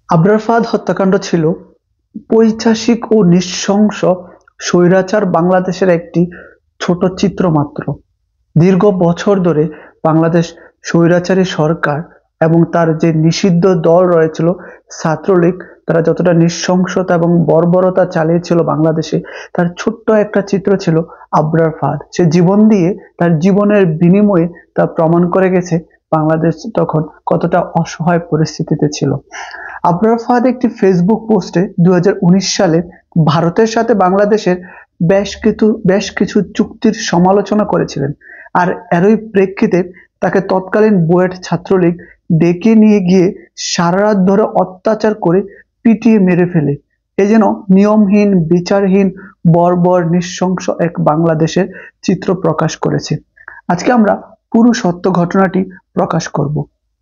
আবরার ফাহাদ হত্যাকাণ্ড ছিল পৈশাচিক ও নৃশংস স্বৈরাচার বাংলাদেশের একটি ছোট চিত্র মাত্র। দীর্ঘ বছর ধরে বাংলাদেশ স্বৈরাচারী সরকার এবং তার যে নিষিদ্ধ দল রয়েছিল ছাত্রলীগ, তারা যতটা নৃশংসতা এবং বর্বরতা চালিয়েছিল বাংলাদেশে, তার ছোট্ট একটা চিত্র ছিল আবরার ফাহাদ। সে জীবন দিয়ে, তার জীবনের বিনিময়ে তা প্রমাণ করে গেছে বাংলাদেশ তখন কতটা অসহায় পরিস্থিতিতে ছিল। আবরার ফাহাদ একটি ফেসবুক পোস্টে 2019 সালে ভারতের সাথে বাংলাদেশের বেশ কিছু চুক্তির সমালোচনা করেছিলেন। আর এরই প্রেক্ষিতে তাকে তৎকালীন বুয়েট ছাত্রলীগ ডেকে নিয়ে গিয়ে সারা রাত ধরে অত্যাচার করে পিটিয়ে মেরে ফেলে। এ যেন নিয়মহীন, বিচারহীন, বর্বর, নৃশংস এক বাংলাদেশের চিত্র প্রকাশ করেছে। আজকে আমরা পুরো সত্য ঘটনাটি প্রকাশ করব,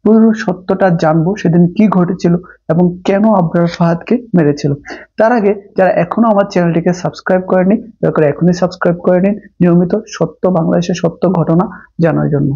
পুরো সত্যটা জানবো, সেদিন কি ঘটেছিল এবং কেন আবরার ফাহাদকে মেরেছিল। তার আগে যারা এখনো আমার চ্যানেলটিকে সাবস্ক্রাইব করেনি, দয়া করে এখনই সাবস্ক্রাইব করে নিন নিয়মিত সত্য বাংলাদেশের সত্য ঘটনা জানার জন্য।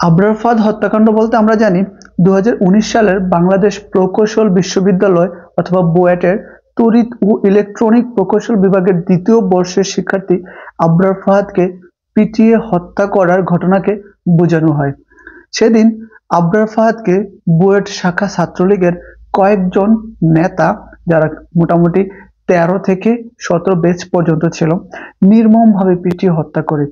আবরার ফাহাদ হত্যাকাণ্ড বলতে আমরা জানি 2019 সালের বাংলাদেশ প্রকৌশল বিশ্ববিদ্যালয় অথবা বুয়েটের তড়িৎ ও ইলেকট্রনিক প্রকৌশল বিভাগের দ্বিতীয় বর্ষের শিক্ষার্থী আবরার ফাহাদকে পিটিয়ে হত্যা করার ঘটনাকে বোঝানো হয়। সেদিন আবরার ফাহাদকে বুয়েট শাখা ছাত্রলীগের কয়েকজন নেতা, যারা মোটামুটি 13 থেকে 17 ব্যাচ পর্যন্ত ছিল, নির্মমভাবে পিটিয়ে হত্যা করে।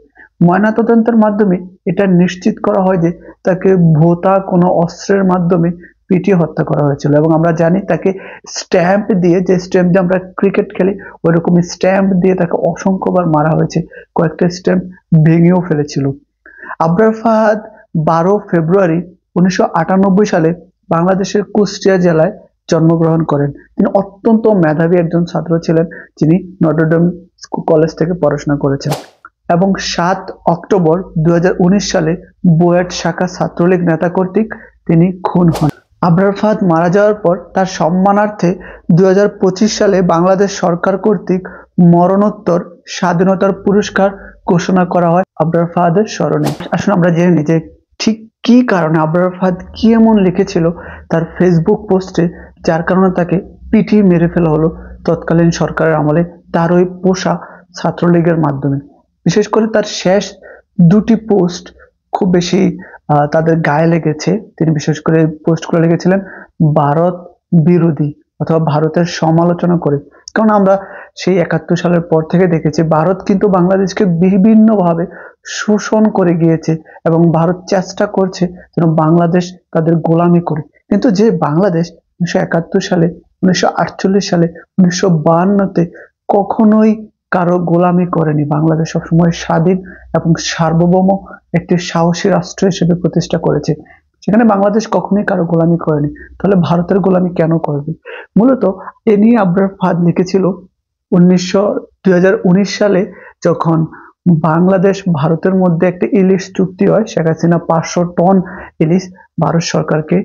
ময়নাতদন্তের মাধ্যমে এটা নিশ্চিত করা হয় যে তাকে ভোঁতা কোনো অস্ত্রের মাধ্যমে পিটিয়ে হত্যা করা হয়েছিল। এবং আমরা জানি তাকে স্ট্যাম্প দিয়ে, যে স্ট্যাম্প দিয়ে আমরা ক্রিকেট খেলি ওইরকম স্ট্যাম্প দিয়ে তাকে অসংখ্যবার মারা হয়েছে, কয়েকটা স্ট্যাম্প ভেঙেও ফেলেছিল। আবরার ফাহাদ 12 ফেব্রুয়ারি 1998 সালে বাংলাদেশের কুষ্টিয়া জেলায় জন্মগ্রহণ করেন। তিনি অত্যন্ত মেধাবী একজন ছাত্র ছিলেন, যিনি নটরডেম কলেজ থেকে পড়াশোনা করেছেন। এবং 7 অক্টোবর 2019 সালে বুয়েট শাখা ছাত্রলীগ নেতা কর্তৃক তিনি খুন হন। আবরার ফাহাদ মারা যাওয়ার পর তার সম্মানার্থে 2025 সালে বাংলাদেশ সরকার কর্তৃক মরণোত্তর স্বাধীনতার পুরস্কার ঘোষণা করা হয় আবরার ফাহাদের স্মরণে। আসুন আমরা জেনে নিই যে ঠিক কি কারণে আবরার ফাহাদ কি এমন লিখেছিল তার ফেসবুক পোস্টে, যার কারণে তাকে পিটিয়ে মেরে ফেলা হলো তৎকালীন সরকারের আমলে তার ওই পোষা ছাত্রলীগের মাধ্যমে। বিশেষ করে তার শেষ দুটি পোস্ট খুব বেশি তাদের গায়ে লেগেছে। তিনি বিশেষ করে পোস্টগুলো লিখেছিলেন ভারত বিরোধী অথবা ভারতের সমালোচনা করে। কারণ আমরা সেই 71 সালের পর থেকে দেখেছি ভারত কিন্তু বাংলাদেশকে বিভিন্নভাবে শোষণ করে গিয়েছে এবং ভারত চেষ্টা করছে যেন বাংলাদেশ তাদের গোলামি করে। কিন্তু যে বাংলাদেশ 1971 সালে, 1948 সালে, 1952-তে কখনোই কারো গোলামি করেনি, বাংলাদেশ সবসময় স্বাধীন এবং সার্বভৌম একটি সাহসী রাষ্ট্র হিসেবে প্রতিষ্ঠা করেছে। সেখানে বাংলাদেশ কখনোই কারো গোলামি করেনি, তাহলে ভারতের গোলামি কেন করবে? মূলত এ নিয়ে আবরার ফাহাদ লিখেছিল 2019 সালে, যখন বাংলাদেশ ভারতের মধ্যে একটা ইলিশ চুক্তি হয়। শেখ হাসিনা 500 টন ইলিশ ভারত সরকারকে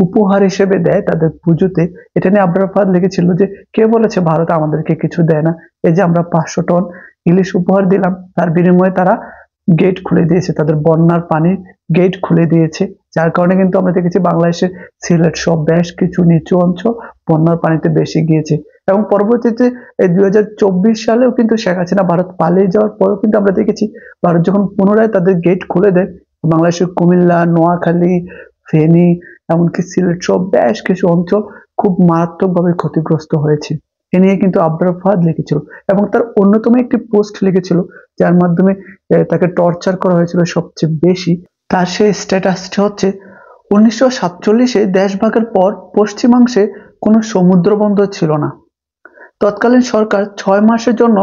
উপহার হিসেবে দেয় তাদের পুজোতে। এটা নিয়ে আবরার ফাহাদ লিখেছিল যে কে বলেছে ভারত আমাদেরকে কিছু দেয় না, এই যে আমরা 500 টন ইলিশ উপহার দিলাম, তার বিনিময়ে তারা গেট খুলে দিয়েছে, তাদের বন্যার পানির গেট খুলে দিয়েছে। যার কারণে কিন্তু আমরা দেখেছি বাংলাদেশের সিলেট সহ বেশ কিছু নিচু অঞ্চল বন্যার পানিতে বেশি গিয়েছে। এবং পরবর্তীতে এই 2024 সালেও কিন্তু শেখ হাসিনা ভারত পালিয়ে যাওয়ার পরেও কিন্তু আমরা দেখেছি ভারত যখন পুনরায় তাদের গেট খুলে দেয়, বাংলাদেশের কুমিল্লা, নোয়াখালী, ফেনী, এমনকি সিলেট সহ বেশ কিছু অঞ্চল খুব মারাত্মকভাবে ক্ষতিগ্রস্ত হয়েছে। এ নিয়ে কিন্তু আবরার ফাহাদ লিখেছিল এবং তার অন্যতম একটি পোস্ট লিখেছিল যার মাধ্যমে তাকে টর্চার করা হয়েছিল সবচেয়ে বেশি। তার সেই স্ট্যাটাসটি হচ্ছে 1947-এ দেশভাগের পর পশ্চিমাংশে কোনো সমুদ্র বন্দর ছিল না। তৎকালীন সরকার 6 মাসের জন্য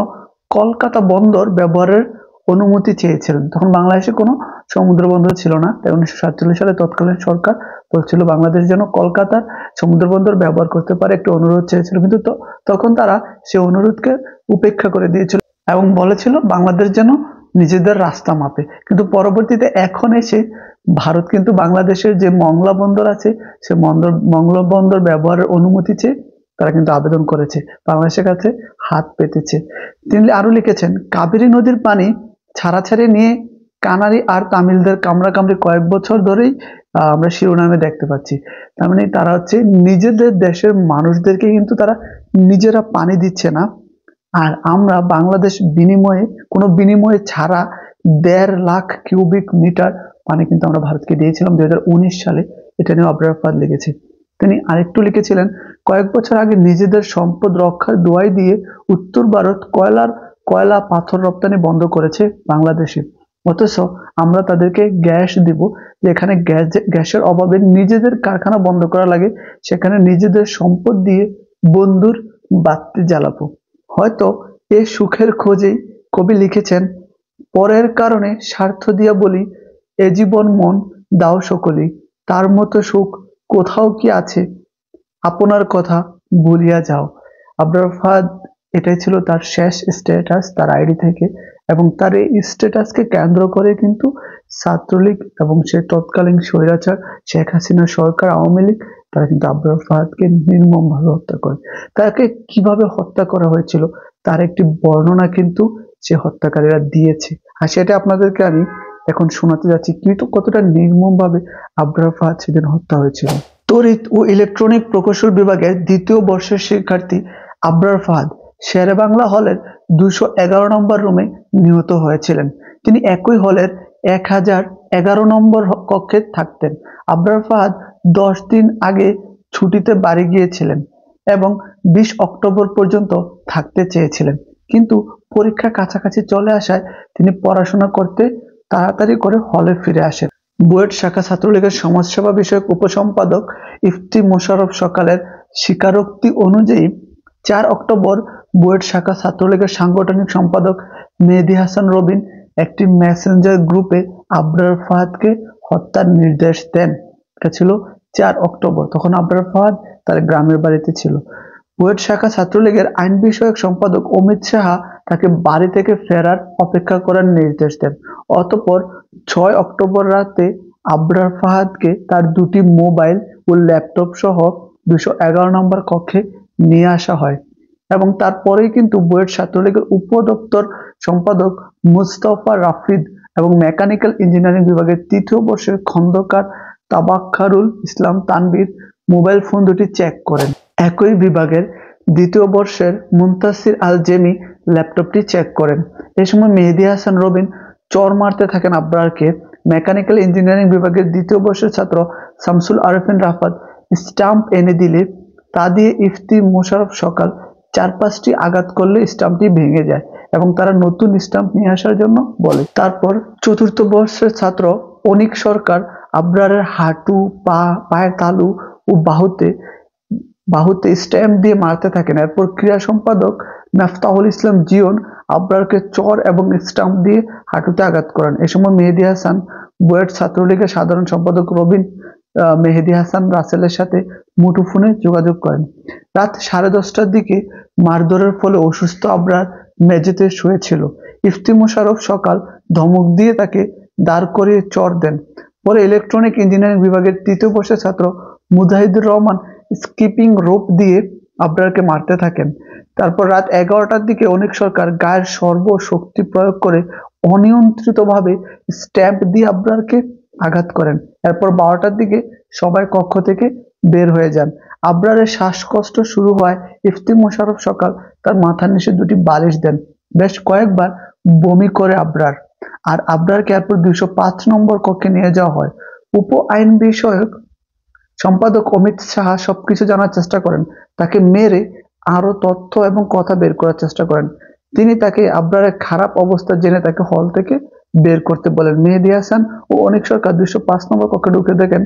কলকাতা বন্দর ব্যবহারের অনুমতি চেয়েছিলেন। তখন বাংলাদেশে কোনো সমুদ্র বন্দর ছিল না, তাই 1947 সালে তৎকালীন সরকার বলছিল বাংলাদেশ যেন কলকাতার সমুদ্র বন্দর ব্যবহার করতে পারে, একটি অনুরোধ চেয়েছিল। কিন্তু তখন তারা সেই অনুরোধকে উপেক্ষা করে দিয়েছিল এবং বলেছিল বাংলাদেশ যেন নিজেদের রাস্তা মাপে। কিন্তু পরবর্তীতে এখন এসে ভারত কিন্তু বাংলাদেশের যে মংলা বন্দর আছে সে মংলা বন্দর ব্যবহারের অনুমতি চেয়ে তারা কিন্তু আবেদন করেছে, বাংলাদেশের কাছে হাত পেতেছে। তিনি আরো লিখেছেন, কাবেরী নদীর পানি ছাড়াছাড়ি নিয়ে কানারি আর তামিলদের কামড়াকামড়ি কয়েক বছর ধরেই আমরা শিরোনামে দেখতে পাচ্ছি। তার মানে তারা হচ্ছে নিজেদের দেশের মানুষদেরকে কিন্তু তারা নিজেরা পানি দিচ্ছে না, আর আমরা বাংলাদেশ কোনো বিনিময়ে ছাড়া 1.5 লাখ কিউবিক মিটার পানি কিন্তু আমরা ভারতকে দিয়েছিলাম 2019 সালে। এটা নিয়ে আবরার ফাদ লিখেছে। তিনি আরেকটু লিখেছিলেন, কয়েক বছর আগে নিজেদের সম্পদ রক্ষার দোহাই দিয়ে উত্তর ভারত কয়লা পাথর রপ্তানি বন্ধ করেছে বাংলাদেশে, অথচ আমরা তাদেরকে গ্যাস দিব। যেখানে গ্যাসের অভাবে নিজেদের কারখানা বন্ধ করা লাগে, সেখানে নিজেদের সম্পদ দিয়ে বন্ধুর বাতি জ্বালাবো। হয়তো এ সুখের খোঁজেই কবি লিখেছেন, পরের কারণে স্বার্থ দিয়া বলি, এ জীবন মন দাও সকলি, তার মতো সুখ কোথাও কি আছে, আপনার কথা ভুলিয়া যাও। আবরার ফাহাদ, এটাই ছিল তার শেষ স্ট্যাটাস তার আইডি থেকে, এবং তার এই স্ট্যাটাসকে কেন্দ্র করে কিন্তু ছাত্রলীগ এবং সে তৎকালীন স্বৈরাচার শেখ হাসিনা সরকার, আওয়ামী লীগ, তারা কিন্তু আবরার ফাহাদকে নির্মমভাবে হত্যা করে। তাকে কিভাবে হত্যা করা হয়েছিল তার একটি বর্ণনা কিন্তু সে হত্যাকারীরা দিয়েছে, আর সেটা আপনাদেরকে আমি এখন শোনাতে যাচ্ছি কিন্তু কতটা নির্মমভাবে আবরার ফাহাদ সেদিন হত্যা হয়েছিল। তড়িৎ ও ইলেকট্রনিক প্রকৌশল বিভাগের দ্বিতীয় বর্ষের শিক্ষার্থী আবরার ফাহাদ শেরেবাংলা হলের 211 নম্বর রুমে নিহত হয়েছিলেন। তিনি একই হলের 1011 নম্বর কক্ষে থাকতেন। আবরার ফাহাদ 10 দিন আগে ছুটিতে বাড়ি গিয়েছিলেন এবং 20 অক্টোবর পর্যন্ত থাকতে চেয়েছিলেন, কিন্তু পরীক্ষা কাছাকাছি চলে আসায় তিনি পড়াশোনা করতে তাড়াতাড়ি করে হলে ফিরে আসেন। বুয়েট শাখা ছাত্রলীগের সমাজসেবা বিষয়ক উপসম্পাদক ইফতি মোশাররফ সকালের স্বীকারোক্তি অনুযায়ী 4 অক্টোবর বুয়েট শাখা ছাত্রলীগের সাংগঠনিক সম্পাদক মেহেদী হাসান রবিন একটি মেসেঞ্জার গ্রুপে আবরার ফাহাদকে হত্যার নির্দেশ দেন। এটা ছিল 4 অক্টোবর। তখন আবরার ফাহাদ তার গ্রামের বাড়িতে ছিল। বুয়েট শাখা ছাত্রলীগের আইন বিষয়ক সম্পাদক অমিত সাহা তাকে বাড়ি থেকে ফেরার অপেক্ষা করার নির্দেশ দেন। অতঃপর 6 অক্টোবর রাতে আবরার ফাহাদকে তার 2টি মোবাইল ও ল্যাপটপ সহ 211 নম্বর কক্ষে নিয়ে আসা হয়, এবং তারপরেই কিন্তু বুয়েট ছাত্রলীগের উপদপ্তর সম্পাদক মুস্তফা রাফিদ এবং মেকানিক্যাল ইঞ্জিনিয়ারিং বিভাগের 3য় বর্ষের খন্দকার তাবাক্কারুল ইসলাম তানভীর মোবাইল ফোন দুটি চেক করেন। একই বিভাগের 2য় বর্ষের মুনতাসির আল জেমি ল্যাপটপটি চেক করেন। এই সময় মেহেদী হাসান রবিন চর মারতে থাকেন আবরারকে। মেকানিক্যাল ইঞ্জিনিয়ারিং বিভাগের 2য় বর্ষের ছাত্র শামসুল আরেফিন রাফাত স্টাম্প এনে দিলে তা দিয়ে ইফতি মোশাররফ সকাল 4-5টি আঘাত করলে স্টাম্পটি ভেঙে যায় এবং তারা নতুন স্টাম্প নিয়ে আসার জন্য বলে। তারপর 4র্থ বর্ষের ছাত্র অনিক সরকার আবরারের হাঁটু, পায়ের তালু ও বাহুতে স্ট্যাম্প দিয়ে মারতে থাকেন। এরপর ক্রীড়া সম্পাদক মেফতাহুল ইসলাম জিয়ন আবরারকে চর এবং স্টাম্প দিয়ে হাঁটুতে আঘাত করেন। এ সময় মেহেদী হাসান বুয়েট ছাত্রলীগের সাধারণ সম্পাদক রবিন মেহেদী হাসান রাসেলের সাথে মুঠোফোনে যোগাযোগ করেন। রাত 10:30টার দিকে মারধরের ফলে অসুস্থ আবরার মেঝেতে শুয়েছিল। ইফতি মোশাররফ সকাল ধমক দিয়ে তাকে দাঁড় করিয়ে চর দেন। পরে ইলেকট্রনিক ইঞ্জিনিয়ারিং বিভাগের 3য় বর্ষের ছাত্র মুজাহিদুর রহমান স্কিপিং রোপ দিয়ে আবরারকে মারতে থাকেন। তারপর রাত 11টার দিকে অনিক সরকার গায়ের সর্বশক্তি প্রয়োগ করে অনিয়ন্ত্রিতভাবে স্ট্যাম্প দিয়ে আবরারকে আঘাত করেন। এরপর 12টার দিকে সবাই কক্ষ থেকে বের হয়ে যান। আবরারের শ্বাসকষ্ট শুরু হয়। ইফতি মোশাররফ সকাল তার মাথার নিচে 2টি বালিশ দেন। বেশ কয়েকবার বমি করে আবরার, আর আবরারকে এরপর 205 নম্বর কক্ষে নিয়ে যাওয়া হয়। উপ আইন বিষয়ক সম্পাদক অমিত সাহা সবকিছু জানার চেষ্টা করেন, তাকে মেরে আরো তথ্য এবং কথা বের করার চেষ্টা করেন। তিনি তাকে আবরারের খারাপ অবস্থা জেনে তাকে হল থেকে বের করতে বলেন। মেহেদী হাসান ও অনিক সরকার 205 নম্বর কক্ষে ঢুকে দেখেন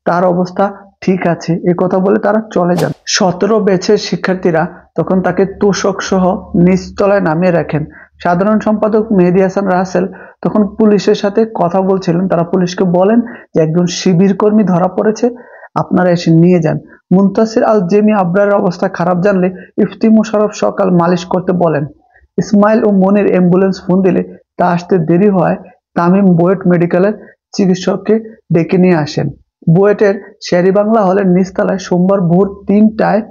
তার অবস্থা ঠিক আছে, এ কথা বলে তারা চলে যান। 17 ব্যাচের শিক্ষার্থীরা তখন তাকে তোষক সহ নিচতলায় নামিয়ে রাখেন। সাধারণ সম্পাদক মেহেদী হাসান রাসেল তখন পুলিশের সাথে কথা বলছিলেন। তারা পুলিশকে বলেন যে একজন শিবির কর্মী ধরা পড়েছে, আপনারা এসে নিয়ে যান। মুনতাসির আল জেমি আবরারের অবস্থা খারাপ জানলে ইফতি মোশাররফ সকাল মালিশ করতে বলেন। ইসমাইল ও মনির অ্যাম্বুলেন্স ফোন দিলে তা আসতে দেরি হয়। তামিম বুয়েট মেডিকেলের চিকিৎসককে ডেকে নিয়ে আসেন। বুয়েটের শেরেবাংলা হলের নিচতলায় সোমবার ভোর 3টায়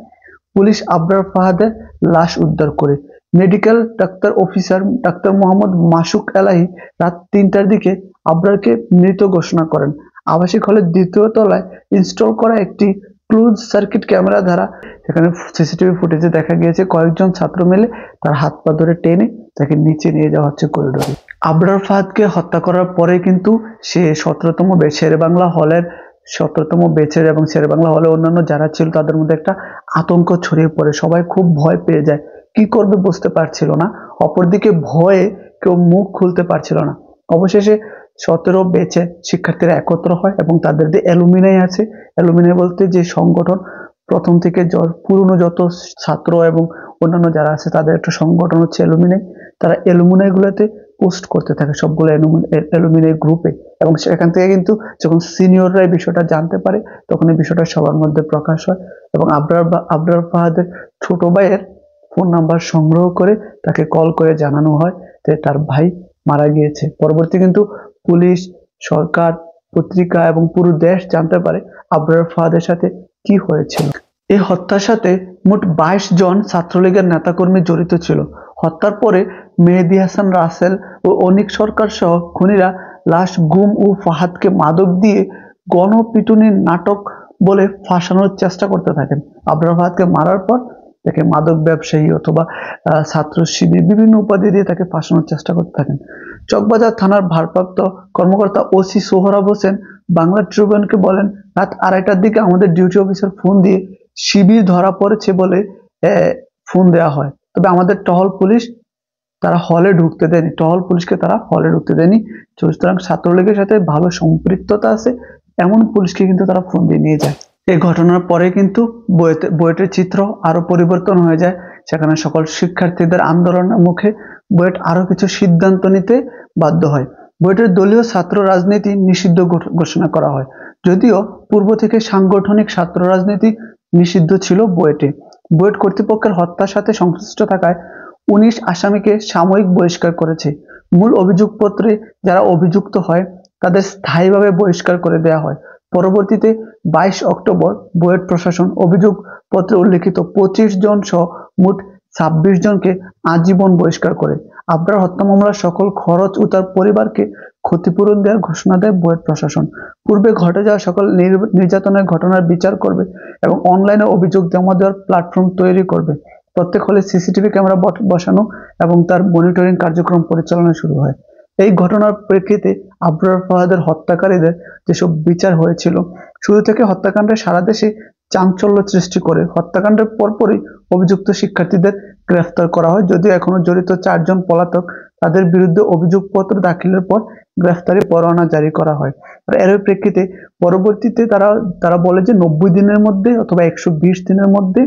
পুলিশ আবরার ফাহাদের লাশ উদ্ধার করে। Medical doctor officer doctor Mohammad Masuk Elahi রাত 3টার দিকে আবরারকে মৃত ঘোষণা করেন। আবাসিক হলের দ্বিতীয় তলায় ইনস্টল করা একটি ক্লোজ সার্কিট ক্যামেরা দ্বারা সেখানে সিসিটিভি ফুটেজে দেখা গিয়েছে কয়েকজন ছাত্র মিলে তার হাত পা ধরে টেনে তাকে নিচে নিয়ে যাওয়া হচ্ছে করিডোরে। আবরার ফাহাদকে হত্যা করার পরে কিন্তু সে 17তম ব্যাচ শেরেবাংলা হলের 17তম ব্যাচের এবং শেরেবাংলা হলে অন্যান্য যারা ছিল তাদের মধ্যে একটা আতঙ্ক ছড়িয়ে পড়ে। সবাই খুব ভয় পেয়ে যায়, কি করবে বুঝতে পারছিল না। অপরদিকে ভয়ে কেউ মুখ খুলতে পারছিল না। অবশেষে 17 ব্যাচে শিক্ষার্থীরা একত্র হয় এবং তাদের যে অ্যালুমিনাই আছে, অ্যালুমিনাই বলতে যে সংগঠন প্রথম থেকে পুরনো যত ছাত্র এবং অন্যান্য যারা আছে তাদের একটা সংগঠন হচ্ছে অ্যালুমিনাই। তারা অ্যালুমিনাই গুলোতে পোস্ট করতে থাকে সবগুলো অ্যালুমিনাই গ্রুপে, এবং সেখান থেকে কিন্তু যখন সিনিয়ররা এই বিষয়টা জানতে পারে তখন এই বিষয়টা সবার মধ্যে প্রকাশ হয় এবং আবরার ফাহাদের ছোট ভাইয়ের ফোন নাম্বার সংগ্রহ করে তাকে কল করে জানানো হয় যে তার ভাই মারা গিয়েছে। পরবর্তী কিন্তু পুলিশ, সরকার, পত্রিকা এবং পুরো দেশ জানতে পারে আবরার ফাহাদের সাথে কি হয়েছিল। এই হত্যার সাথে মোট 22 জন ছাত্রলীগের নেতাকর্মী জড়িত ছিল। হত্যার পরে মেহেদী হাসান রাসেল ও অনিক সরকার সহ খুনিরা লাশ গুম ও ফাহাদকে মাদক দিয়ে গণপিটুনির নাটক বলে ফাঁসানোর চেষ্টা করতে থাকেন। আবরার ফাহাদকে মারার পর তাকে মাদক ব্যবসায়ী অথবা ছাত্র শিবির বিভিন্ন উপাধি দিয়ে তাকে ফাঁসানোর চেষ্টা করতে থাকেন। চকবাজার থানার ভারপ্রাপ্ত কর্মকর্তা ওসি সোহরাব হোসেন বাংলা ট্রিবিউনকে বলেন, রাত 2:30টার দিকে আমাদের ডিউটি অফিসার ফোন দিয়ে শিবির ধরা পড়েছে বলে ফোন দেওয়া হয়, তবে আমাদের টহল পুলিশ তারা হলে ঢুকতে দেয়নি, টহল পুলিশকে তারা হলে ঢুকতে দেয়নি। সুতরাং ছাত্রলীগের সাথে ভালো সম্পৃক্ততা আছে এমন পুলিশকে কিন্তু তারা ফোন দিয়ে নিয়ে যায়। এই ঘটনার পরে কিন্তু বুয়েটের চিত্র আরো পরিবর্তন হয়ে যায়। সেখানে সকল শিক্ষার্থীদের আন্দোলনের মুখে বুয়েট আরো কিছু সিদ্ধান্ত নিতে বাধ্য হয়। বুয়েটের দলীয় ছাত্র রাজনীতি নিষিদ্ধ ঘোষণা করা হয়। যদিও পূর্ব থেকে সাংগঠনিক ছাত্র রাজনীতি নিষিদ্ধ ছিল বুয়েটে। বুয়েট কর্তৃপক্ষের হত্যার সাথে সংশ্লিষ্ট থাকায় 19 আসামিকে সাময়িক বহিষ্কার করেছে। মূল অভিযোগপত্রে যারা অভিযুক্ত হয় তাদের স্থায়ীভাবে বহিষ্কার করে দেওয়া হয়। পরবর্তীতে 22 অক্টোবর বুয়েট প্রশাসন অভিযোগপত্রে উল্লেখিত 25 জন সহ মোট 26 জনকে আজীবন বহিষ্কার করে। আবরার হত্যা মামলার সকল খরচ ও তার পরিবারকে ক্ষতিপূরণ দেওয়ার ঘোষণা দেয় বুয়েট প্রশাসন। পূর্বে ঘটে যাওয়া সকল নির্যাতনের ঘটনার বিচার করবে এবং অনলাইনে অভিযোগ জমা দেওয়ার প্ল্যাটফর্ম তৈরি করবে। প্রত্যেক হলে সিসিটিভি ক্যামেরা বসানো এবং তার মনিটরিং কার্যক্রম পরিচালনা শুরু হয়। এই ঘটনার প্রেক্ষিতে আবরার ফাহাদের হত্যাকারীদের যেসব বিচার হয়েছিল, শুরু থেকে হত্যাকাণ্ডে সারা দেশে চাঞ্চল্য সৃষ্টি করে হত্যাকাণ্ডের পরপরই অভিযুক্ত শিক্ষার্থীদের গ্রেফতার করা হয়। যদিও এখনো জড়িত 4 জন পলাতক, তাদের বিরুদ্ধে অভিযোগপত্র দাখিলের পর গ্রেফতারি পরোয়ানা জারি করা হয়। এর প্রেক্ষিতে পরবর্তীতে তারা বলে যে 90 দিনের মধ্যে অথবা 120 দিনের মধ্যে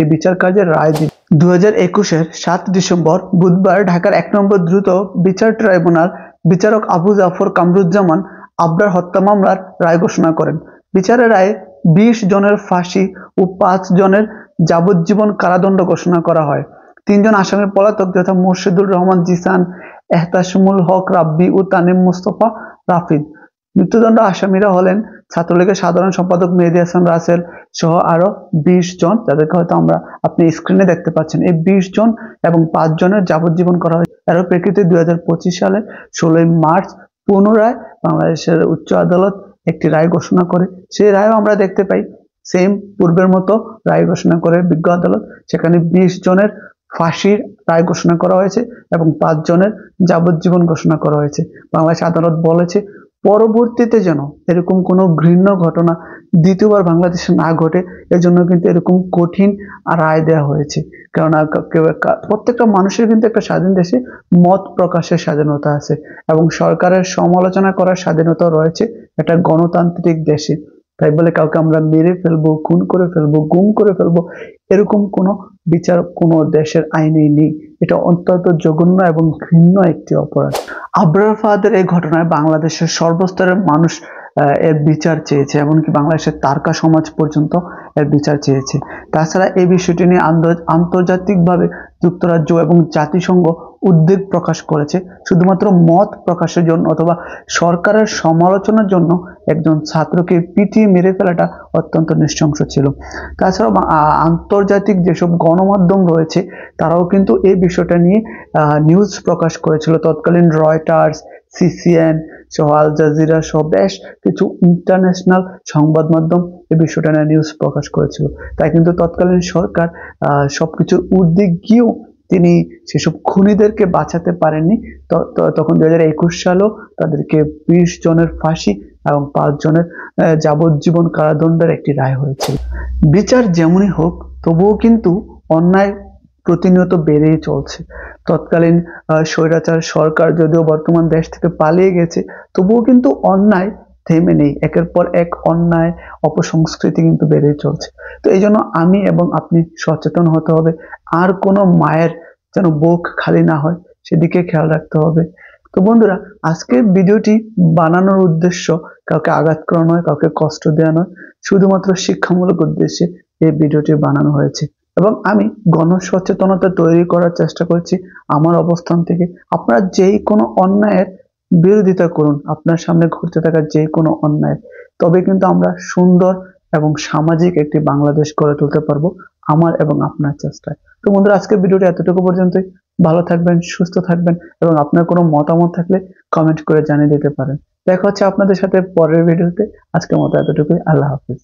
এই বিচার কাজের রায় দিবে। 2021-এর 7 ডিসেম্বর বুধবার ঢাকার 1 নম্বর দ্রুত বিচার ট্রাইব্যুনাল বিচারক আবু জাফর কামরুজ্জামান আবরার হত্যা মামলার রায় ঘোষণা করেন। বিচারের রায়ে 20 জনের ফাঁসি ও 5 জনের যাবজ্জীবন কারাদণ্ড ঘোষণা করা হয়। 3 জন আসামি পলাতক যথা মোর্শেদুর রহমান জিসান, এহতাসমুল হক রাব্বি ও তানিম মুস্তফা রাফিদ। মৃত্যুদণ্ড আসামিরা হলেন ছাত্রলীগের সাধারণ সম্পাদক মেহেদী হাসান রাসেল সহ আরো 20 জন, যাদেরকে হয়তো আপনি স্ক্রিনে দেখতে পাচ্ছেন। এই 20 জন এবং 5 জনের যাবজ্জীবন করা হয়। এর প্রেক্ষিতে 2025 সালের 16 মার্চ পুনরায় বাংলাদেশের উচ্চ আদালত একটি রায় ঘোষণা করে। সেই রায়ও আমরা দেখতে পাই সেম পূর্বের মতো রায় ঘোষণা করে বিজ্ঞ আদালত। সেখানে 20 জনের ফাঁসির রায় ঘোষণা করা হয়েছে এবং 5 জনের যাবজ্জীবন ঘোষণা করা হয়েছে। বাংলাদেশ আদালত বলেছে পরবর্তীতে যেন এরকম কোনো ঘৃণ্য ঘটনা দ্বিতীয়বার বাংলাদেশে না ঘটে, এজন্য কিন্তু এরকম কঠিন রায় দেওয়া হয়েছে। কেননা প্রত্যেকটা মানুষের কিন্তু একটা স্বাধীন দেশে মত প্রকাশের স্বাধীনতা আছে এবং সরকারের সমালোচনা করার স্বাধীনতা রয়েছে একটা গণতান্ত্রিক দেশে। তাই বলে কাউকে আমরা মেরে ফেলবো, খুন করে ফেলবো, গুম করে ফেলবো, এরকম কোনো বিচার কোনো দেশের আইনেই নেই। এটা অত্যন্ত জঘন্য এবং ঘৃণ্য একটি অপরাধ। আবরার ফাহাদের এই ঘটনায় বাংলাদেশের সর্বস্তরের মানুষ এর বিচার চেয়েছে, এমনকি বাংলাদেশের তারকা সমাজ পর্যন্ত এর বিচার চেয়েছে। তাছাড়া এই বিষয়টি নিয়ে আন্তর্জাতিকভাবে যুক্তরাজ্য এবং জাতিসংঘ উদ্বেগ প্রকাশ করেছে শুধুমাত্র মত প্রকাশের জন্য অথবা সরকারের সমালোচনার জন্য একজন ছাত্রকে পিটিয়ে মেরে ফেলাটা অত্যন্ত নৃশংস ছিল। তাছাড়াও আন্তর্জাতিক যেসব গণমাধ্যম রয়েছে তারাও কিন্তু এই বিষয়টা নিয়ে নিউজ প্রকাশ করেছিল। তৎকালীন রয়টার্স, সিসিএন সহ, আল জাজিরা সহ বেশ কিছু ইন্টারন্যাশনাল সংবাদ মাধ্যম এই বিষয়টা নিয়ে নিউজ প্রকাশ করেছিল। তাই কিন্তু তৎকালীন সরকার সবকিছুর ঊর্ধ্বে গিয়েও তিনি সেসব খুনিদেরকে বাঁচাতে পারেননি। তখন 2021 সালেও তাদেরকে 20 জনের ফাঁসি এবং 5 জনের যাবজ্জীবন কারাদণ্ডের একটি রায় হয়েছিল। বিচার যেমনই হোক তবুও কিন্তু অন্যায় প্রতিনিয়ত বেড়েই চলছে। তৎকালীন স্বৈরাচার সরকার যদিও বর্তমান দেশ থেকে পালিয়ে গেছে, তবুও কিন্তু অন্যায় থেমে নেই। একের পর এক অন্যায় অপসংস্কৃতি কিন্তু বেড়েই চলছে। তো এই জন্য আমি এবং আপনি সচেতন হতে হবে। আর কোনো মায়ের যেন বুক খালি না হয় সেদিকে খেয়াল রাখতে হবে। তো বন্ধুরা, আজকের ভিডিওটি বানানোর উদ্দেশ্য কাউকে আঘাত করা নয়, কাউকে কষ্ট দেওয়া নয়, শুধুমাত্র শিক্ষামূলক উদ্দেশ্যে এই ভিডিওটি বানানো হয়েছে। এবং আমি গণসচেতনতা তৈরি করার চেষ্টা করছি আমার অবস্থান থেকে। আপনারা যেই কোনো অন্যায়ের বিরোধিতা করুন, আপনার সামনে ঘটতে থাকা যে কোনো অন্যায়, তবে কিন্তু আমরা সুন্দর এবং সামাজিক একটি বাংলাদেশ গড়ে তুলতে পারবো আমার এবং আপনার চেষ্টায়। তো বন্ধুরা, আজকের ভিডিওটি এতটুকু পর্যন্তই। ভালো থাকবেন, সুস্থ থাকবেন এবং আপনার কোনো মতামত থাকলে কমেন্ট করে জানিয়ে দিতে পারেন। দেখা হচ্ছে আপনাদের সাথে পরের ভিডিওতে। আজকের মতো এতটুকুই। আল্লাহ হাফিজ।